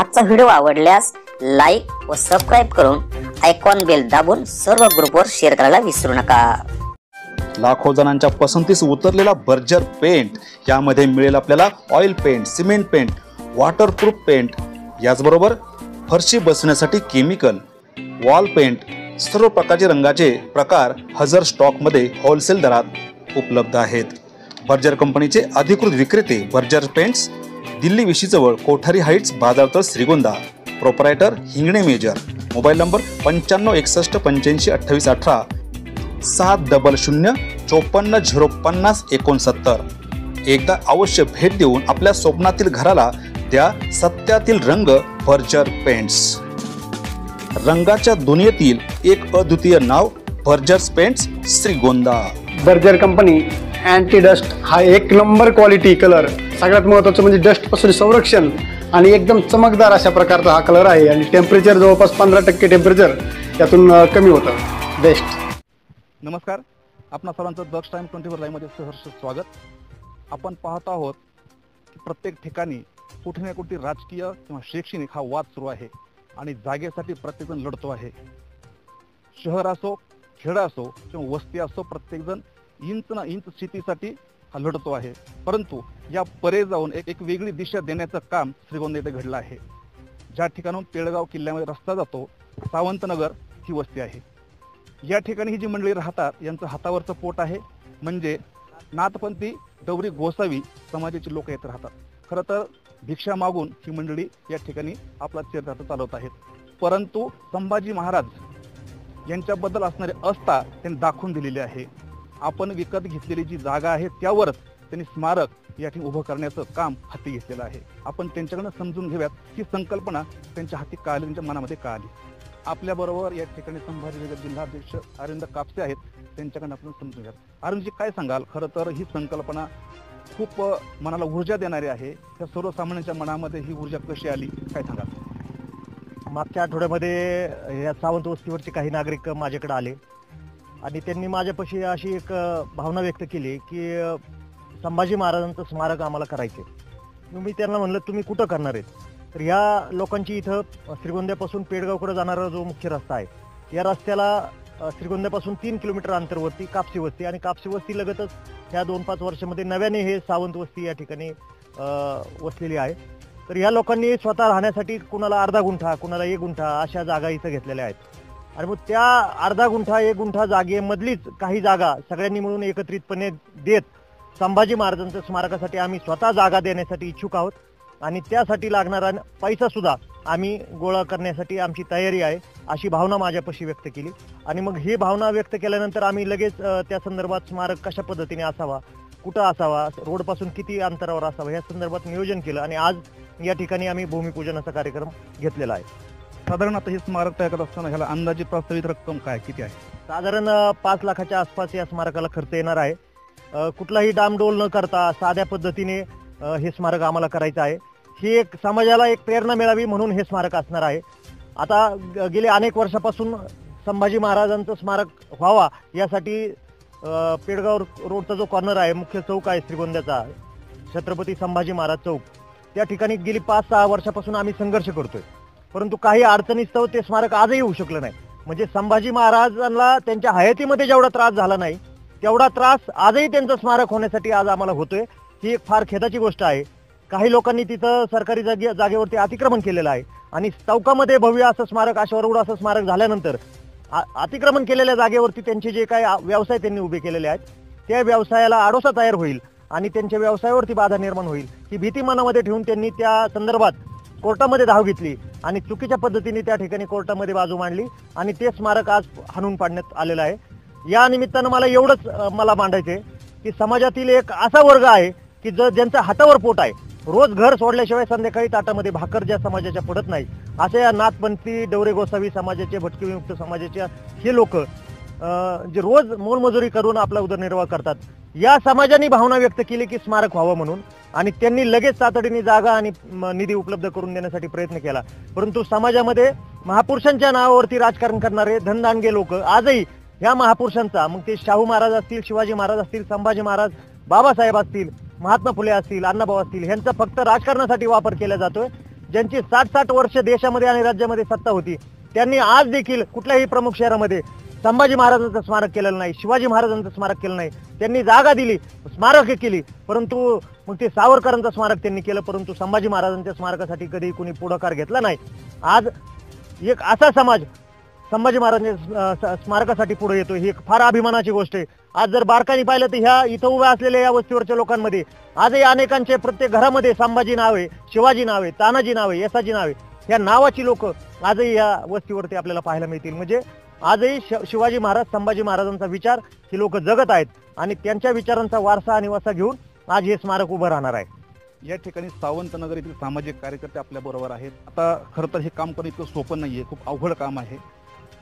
आजचा व्हिडिओ आवडल्यास लाईक व सबस्क्राईब करून आयकॉन बेल दाबून सर्व ग्रुपवर शेअर करायला विसरू नका। लाखो जणांच्या पसंतीस उतरलेला बर्जर पेंट, यामध्ये मिळेल आपल्याला oil paint, cement paint, waterproof paint, याचबरोबर फरशी बसवण्यासाठी केमिकल, वॉल पेंट, सर्व प्रकारचे रंगाचे प्रकार हजर स्टॉक मध्ये होलसेल दरात उपलब्ध आहेत। बर्जर कंपनीचे अधिकृत विक्रेते बर्जर पेंट्स, दिल्ली विशी जवळ कोठारी हाइट्स, बाजारतळ, Shrigonda. Proprietor Hingane major. Mobile number 9561852818, 700454505069। एकदा अवश्य भेट देऊन आपल्या स्वप्नातील घराला द्या सत्यातील रंग बर्जर पेंट्स। रंगाच्या दुनियेतील एक अद्वितीय नाव Berger paints, Shrigonda. Berger company anti dust हा एक नंबर क्वालिटी कलर, सगळ्यात महत्त्वाचं म्हणजे डस्ट पासून संरक्षण आणि एकदम चमकदार अशा प्रकारचा हा कलर आहे आणि टेम्परेचर जवळपास 15% टेम्परेचर यातून कमी होतं। बेस्ट। नमस्कार, आपणा सर्वांचं दक्ष टाइम 24 लाईव्ह मध्ये सहर्ष स्वागत। आपण पाहत आहोत की प्रत्येक ठिकाणी कुठे ना कुठे राजकीय किंवा शैक्षणिक हा वाद सुरू आहे आणि जागेसाठी प्रत्येकजण लढतो आहे। शहर असो, खेड असो किंवा वस्ती असो, प्रत्येकजण इंच ना इंच शेतीसाठी हा लढतो आहे। परंतु या परे जाऊन एक वेगळी दिशा देण्याचं काम श्रीगोंदा येथे घडलं आहे। ज्या ठिकाणून पेडगाव किल्ल्यामध्ये रस्ता जातो, सावंतनगर ही वस्ती आहे। या ठिकाणी ही जी मंडळी राहतात यांचं हातावरचं पोट आहे, म्हणजे नाथपंथी डवरी गोसावी समाजाची लोक येत राहतात। खरं तर भिक्षा मागून ही मंडळी या ठिकाणी आपला चरितार्थ चालवत आहेत। परंतु संभाजी महाराज यांच्याबद्दल असणारे आस्था त्यांनी दाखवून दिलेली आहे। आपण विकत घेतलेली जी जागा आहे त्यावरच त्यांनी स्मारक या ठिकाणी उभं करण्याचं काम हाती घेतलेलं आहे। आपण त्यांच्याकडनं समजून घेऊयात ही संकल्पना त्यांच्या हाती का आली, त्यांच्या मनामध्ये का आली। आपल्याबरोबर या ठिकाणी संभाजीनगर जिल्हाध्यक्ष अरविंद कापसे आहेत, त्यांच्याकडनं आपण समजून घ्यात। अरविंदजी, काय सांगाल? खरं तर ही संकल्पना खूप मनाला ऊर्जा देणारी आहे। त्या सर्वसामान्यांच्या मनामध्ये ही ऊर्जा कशी आली, काय सांगाल? मागच्या आठवड्यामध्ये या सावंत वस्तीवरचे काही नागरिक माझ्याकडे आले आणि त्यांनी माझ्यापाशी अशी एक भावना व्यक्त केली की संभाजी महाराजांचं स्मारक आम्हाला करायचे। मी त्यांना म्हणलं, तुम्ही कुठं करणार आहेत? तर ह्या लोकांची इथं श्रीगोंद्यापासून पेडगावकडे जाणारा जो मुख्य रस्ता आहे, या रस्त्याला श्रीगोंद्यापासून 3 किलोमीटर अंतरवरती कापसी वस्ती, आणि कापसी वस्ती लगतच ह्या 2-5 वर्षामध्ये नव्याने हे सावंत वस्ती या ठिकाणी वसलेली आहे। तर ह्या लोकांनी स्वतः राहण्यासाठी कुणाला अर्धा गुंठा, कुणाला 1 गुंठा अशा जागा इथं घेतलेल्या आहेत। आणि मग त्या अर्धा गुंठा 1 गुंठा जागेमधलीच काही जागा सगळ्यांनी मिळून एकत्रितपणे देत संभाजी महाराजांच्या स्मारकासाठी आम्ही स्वतः जागा देण्यासाठी इच्छुक आहोत आणि त्यासाठी लागणारा पैसा सुद्धा आम्ही गोळा करण्यासाठी आमची तयारी आहे, अशी भावना माझ्यापाशी व्यक्त केली। आणि मग ही भावना व्यक्त केल्यानंतर आम्ही लगेच त्या संदर्भात स्मारक कशा पद्धतीने असावा, कुठं असावा, रोडपासून किती अंतरावर असावा या संदर्भात नियोजन केलं आणि आज या ठिकाणी आम्ही भूमिपूजनाचा कार्यक्रम घेतलेला आहे। साधारण आता हे स्मारक तयार करत असताना ह्याला अंदाजे प्रस्तावित रक्कम काय किती आहे? साधारण 5 लाखाच्या आसपास या स्मारकाला खर्च येणार आहे। कुठलाही डामडोल न करता साध्या पद्धतीने हे स्मारक आम्हाला करायचं आहे। ही एक समाजाला एक प्रेरणा मिळावी म्हणून हे स्मारक असणार आहे। आता गेले अनेक वर्षापासून संभाजी महाराजांचं स्मारक व्हावा यासाठी पेडगाव रोडचा जो कॉर्नर आहे, मुख्य चौक आहे श्रीगोंद्याचा, छत्रपती संभाजी महाराज चौक, त्या ठिकाणी गेली 5-6 वर्षापासून आम्ही संघर्ष करतोय। परंतु काही अडचणीस्तव ते स्मारक आजही होऊ शकलं नाही। म्हणजे संभाजी महाराजांना त्यांच्या हयातीमध्ये जेवढा त्रास झाला नाही तेवढा त्रास आजही त्यांचं स्मारक होण्यासाठी आज आम्हाला होतोय। ही एक फार खेदाची गोष्ट आहे। काही लोकांनी तिथं सरकारी जागेवरती अतिक्रमण केलेलं आहे आणि चौकामध्ये भव्य असं स्मारक, अश्वारूढ असं स्मारक झाल्यानंतर अतिक्रमण केलेल्या जागेवरती त्यांचे जे काही व्यवसाय त्यांनी उभे केलेले आहेत त्या व्यवसायाला आडोसा तयार होईल आणि त्यांच्या व्यवसायावरती बाधा निर्माण होईल ही भीती मनामध्ये ठेवून त्यांनी त्या संदर्भात कोर्टामध्ये धाव घेतली आणि चुकीच्या पद्धतीने त्या ठिकाणी कोर्टामध्ये बाजू मांडली आणि ते स्मारक आज हाणून पाडण्यात आलेलं आहे। या निमित्तानं मला एवढंच मांडायचंय की समाजातील एक असा वर्ग आहे की ज्यांचा हातावर पोट आहे, रोज घर सोडल्याशिवाय संध्याकाळी ताटामध्ये भाकर ज्या समाजाच्या पडत नाही, असे या नाथपंथी डवरे गोसावी समाजाचे, भटके विमुक्त समाजाचे हे लोक जे रोज मोलमजुरी करून आपला उदरनिर्वाह करतात, या समाजाने भावना व्यक्त केली की स्मारक व्हावं म्हणून आणि त्यांनी लगेच तातडीने जागा आणि निधी उपलब्ध करून देण्यासाठी प्रयत्न केला। परंतु समाजामध्ये महापुरुषांच्या नावावरती राजकारण करणारे धनदांडगे लोक आजही या महापुरुषांचा, मग ते शाहू महाराज असतील, शिवाजी महाराज असतील, संभाजी महाराज, बाबासाहेब असतील, महात्मा फुले असतील, अण्णाभाऊ असतील, ह्यांचा फक्त राजकारणासाठी वापर केला जातोय। ज्यांची 60-60 वर्ष देशामध्ये आणि राज्यामध्ये सत्ता होती, त्यांनी आज देखील कुठल्याही प्रमुख शहरामध्ये संभाजी महाराजांचं स्मारक केलेलं नाही, शिवाजी महाराजांचं स्मारक केलं नाही. त्यांनी जागा दिली, स्मारक केली, परंतु मग ते सावरकरांचं स्मारक त्यांनी केलं, परंतु संभाजी महाराजांच्या स्मारकासाठी कधी कुणी पुढाकार घेतला नाही. आज एक असा समाज संभाजी महाराजांच्या स्मारकासाठी पुढे येतो, ही एक फार अभिमानाची गोष्ट आहे. आज जर बारकाईने पाहिलं तर ह्या इथं उभ्या असलेल्या या वस्तीवरच्या लोकांमध्ये आजही अनेकांचे प्रत्येक घरामध्ये संभाजी नाव आहे, शिवाजी नाव आहे, तानाजी नाव आहे, येसाजी नाव आहे. ह्या नावाची लोक आजही या वस्तीवरती आपल्याला पाहायला मिळतील. म्हणजे आजही शिवाजी महाराज, संभाजी महाराजांचा विचार ही लोक जगत आहेत आणि त्यांच्या विचारांचा वारसा आणि वसा घेऊन आज हे स्मारक उभं राहणार आहे. या ठिकाणी सावंतनगर येथील सामाजिक कार्यकर्ते आपल्या बरोबर आहेत. आता खरं तर हे काम करणं इतकं सोपं नाहीये, खूप अवघड काम आहे.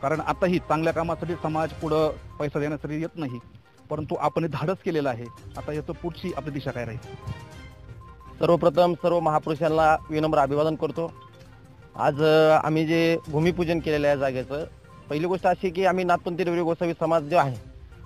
कारण आताही चांगल्या कामासाठी समाज पुढं पैसा देण्यासाठी येत नाही, परंतु आपण हे धाडस केलेलं आहे. आता याचं पुढची आपली दिशा काय राहील? सर्वप्रथम सर्व महापुरुषांना विनम्र अभिवादन करतो. आज आम्ही जे भूमिपूजन केलेलं आहे जागेचं, पहिली गोष्ट अशी की आम्ही नाथपंथी रविवारी गोसावी समाज जो आहे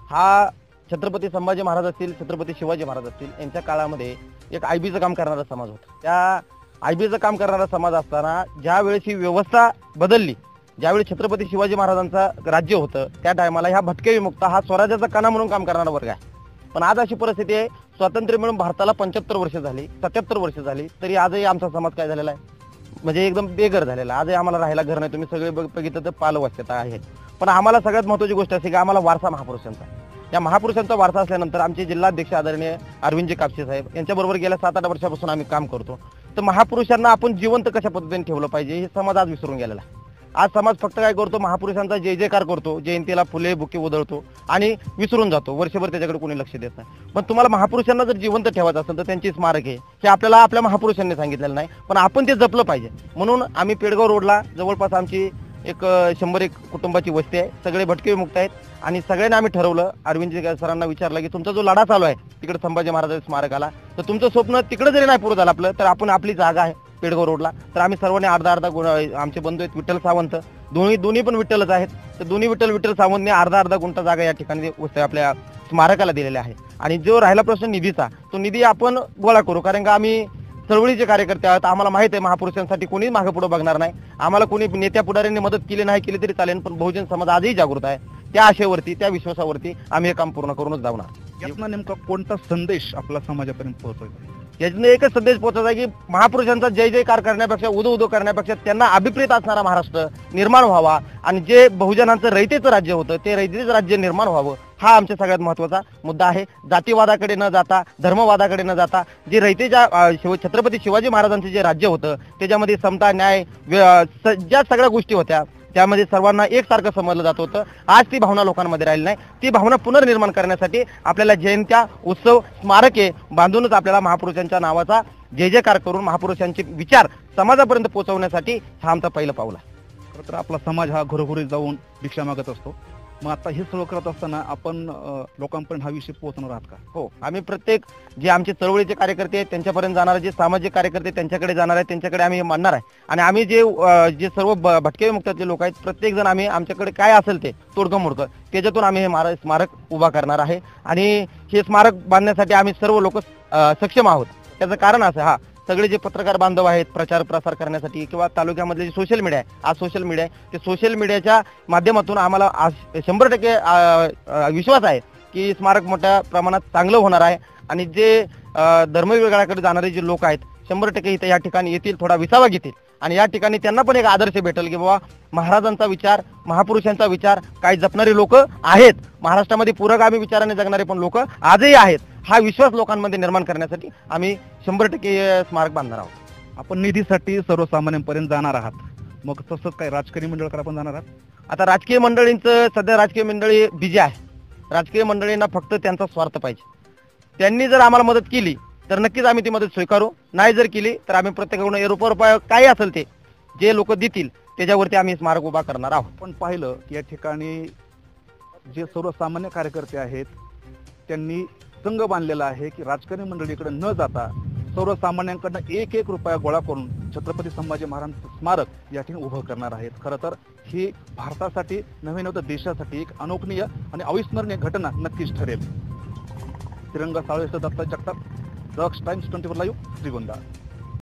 हा छत्रपती संभाजी महाराज असतील, छत्रपती शिवाजी महाराज असतील यांच्या काळामध्ये एक आयबीचं काम करणारा समाज होता. त्या आयबीचं काम करणारा समाज असताना ज्या वेळेस ही व्यवस्था बदलली, ज्यावेळी छत्रपती शिवाजी महाराजांचं राज्य होतं, त्या टायमाला ह्या भटके विमुक्त हा स्वराज्याचा कणा म्हणून काम करणारा वर्ग आहे. पण आज अशी परिस्थिती आहे, स्वातंत्र्य मिळून भारताला 75 वर्ष झाली, 77 वर्ष झाली, तरी आजही आमचा समाज काय झालेला आहे, म्हणजे एकदम बेघर झालेला. आजही आम्हाला राहायला घर नाही. तुम्ही सगळे बघितलं तर पालवास्यता आहे. पण आम्हाला सगळ्यात महत्त्वाची गोष्ट अशी की आम्हाला वारसा महापुरुषांचा, या महापुरुषांचा वारसा असल्यानंतर आमचे जिल्हाध्यक्ष आदरणीय अरविंदजी कापसे साहेब यांच्याबरोबर गेल्या 7-8 वर्षापासून आम्ही काम करतो. तर महापुरुषांना आपण जिवंत कशा पद्धतीने ठेवलं पाहिजे हे समाज आज विसरून गेलेला आहे. आज समाज फक्त काय करतो, महापुरुषांचा जय जयकार करतो, जयंतीला फुले बुके उधळतो आणि विसरून जातो. वर्षभर त्याच्याकडे कोणी लक्ष देत नाही. पण तुम्हाला महापुरुषांना जर जिवंत ठेवायचं असेल तर त्यांची स्मारक आहे हे आपल्याला आपल्या महापुरुषांनी सांगितलेलं नाही, पण आपण ते जपलं पाहिजे. म्हणून आम्ही पेडगाव रोडला जवळपास आमची एक 100 कुटुंबाची वस्ती आहे, सगळे भटके विमुक्त आहेत आणि सगळ्यांना आम्ही ठरवलं, अरविंदजी सरांना विचारलं की तुमचा जो लढा चालू आहे तिकडे संभाजी महाराजांच्या स्मारकाला, तर तुमचं स्वप्न तिकडे जरी नाही पूर्ण झालं आपलं, तर आपण आपली जागा आहे पेडगाव रोडला, तर आम्ही सर्वांनी अर्धा गुण, आमचे बंधू आहेत विठ्ठल सावंत, दोन्ही पण विठ्ठलच आहेत, तर दोन्ही विठ्ठल सावंतने अर्धा गुंठा जागा या ठिकाणी आपल्या स्मारकाला दिलेल्या आहे. आणि जो राहिला प्रश्न निधीचा, तो निधी आपण गोळा करू, कारण का आम्ही चळवळीचे कार्यकर्ते आहोत. आम्हाला माहित आहे महापुरुषांसाठी कोणीच मागे पुढे बघणार नाही. आम्हाला कोणी नेत्या पुढाऱ्यांनी मदत केली नाही केली तरी चालेल, पण बहुजन समाज आजही जागृत आहे. त्या आशेवरती, त्या विश्वासावरती आम्ही हे काम पूर्ण करूनच जाणार. यातनं नेमका कोणता संदेश आपला समाजापर्यंत पोहोचवायचा? यातनं एकच संदेश पोहोचायचा की महापुरुषांचा जय जयकार करण्यापेक्षा उदो करण्यापेक्षा त्यांना अभिप्रेत असणारा महाराष्ट्र निर्माण व्हावा आणि जे बहुजनांचं रयतेचं राज्य होतं ते रयतेचं राज्य निर्माण व्हावं, हा आमच्या सगळ्यात महत्त्वाचा मुद्दा आहे. जातीवादाकडे न जाता, धर्मवादाकडे न जाता, जे रयतेच्या छत्रपती शिवाजी महाराजांचं जे राज्य होतं त्याच्यामध्ये समता, न्याय, ज्या सगळ्या गोष्टी होत्या त्यामध्ये सर्वांना एकसारखं समजलं जात होतं. आज ती भावना लोकांमध्ये राहिली नाही. ती भावना पुनर्निर्माण करण्यासाठी आपल्याला जयंत्या, उत्सव, स्मारके बांधूनच आपल्याला महापुरुषांच्या नावाचा जय जयकार करून महापुरुषांचे विचार समाजापर्यंत पोहोचवण्यासाठी हा आमचा पहिलं पाऊल आहे. खरं तर आपला समाज हा घरोघरी जाऊन भिक्षा मागत असतो. मग आता हे सगळं करत असताना आपण लोकांपर्यंत हा विषय पोहोचणार आहात का? हो, आम्ही प्रत्येक जे आमचे चळवळीचे कार्यकर्ते आहेत त्यांच्यापर्यंत जाणारे, जे सामाजिक कार्यकर्ते त्यांच्याकडे जाणार आहेत त्यांच्याकडे आम्ही मानणार आहे. आणि आम्ही जे सर्व भटके विमुक्तातले लोक आहेत प्रत्येक जण आम्ही आमच्याकडे काय असेल ते तोडकं मोडकं त्याच्यातून आम्ही हे स्मारक उभा करणार आहे. आणि हे स्मारक बांधण्यासाठी आम्ही सर्व लोक सक्षम आहोत. त्याचं कारण असं, सगळे जे पत्रकार बांधव आहेत प्रचार प्रसार करण्यासाठी किंवा तालुक्यामधले जे सोशल मीडिया आहे, आज सोशल मीडिया आहे, ते सोशल मीडियाच्या माध्यमातून आम्हाला आज 100% विश्वास आहे की स्मारक मोठ्या प्रमाणात चांगलं होणार आहे. आणि जे धर्मविभागाकडे जाणारे जे लोक आहेत 100% इथे या ठिकाणी येतील, थोडा विसावा घेतील आणि या ठिकाणी त्यांना पण एक आदर्श भेटेल की बाबा महाराजांचा विचार, महापुरुषांचा विचार काही जपणारी लोक आहेत महाराष्ट्रामध्ये. पुरोगामी विचाराने जगणारे पण लोक आजही आहेत. हा विश्वास लोकांमध्ये निर्माण करण्यासाठी आम्ही 100% स्मारक बांधणार आहोत. आपण निधीसाठी सर्वसामान्यांपर्यंत जाणार आहात, मग तसंच काही राजकारणी मंडळाकडे आपण जाणार आहात? आता राजकीय मंडळींचं सध्या राजकीय मंडळी बिझी आहे. राजकीय मंडळींना फक्त त्यांचा स्वार्थ पाहिजे. त्यांनी जर आम्हाला मदत केली तर नक्कीच आम्ही ती मदत स्वीकारू, नाही जर केली तर आम्ही प्रत्येकाकडून रुपये काही असेल ते जे लोक देतील त्याच्यावरती आम्ही स्मारक उभा करणार आहोत. पण पाहिलं की या ठिकाणी जे सर्वसामान्य कार्यकर्ते आहेत त्यांनी संघ बांधलेला आहे की राजकारणी मंडळीकडे न जाता सर्वसामान्यांकडनं 1-1 रुपया गोळा करून छत्रपती संभाजी महाराजांचं स्मारक या ठिकाणी उभं करणार आहेत. खरं तर ही भारतासाठी नव्हे नव्हतं देशासाठी एक अनोखनीय आणि अविस्मरणीय घटना नक्कीच ठरेल. तिरंगा साळवेसह दत्ता जगताप, दक्ष टाइम्स 24 लाईव्ह, श्रीगोंदा.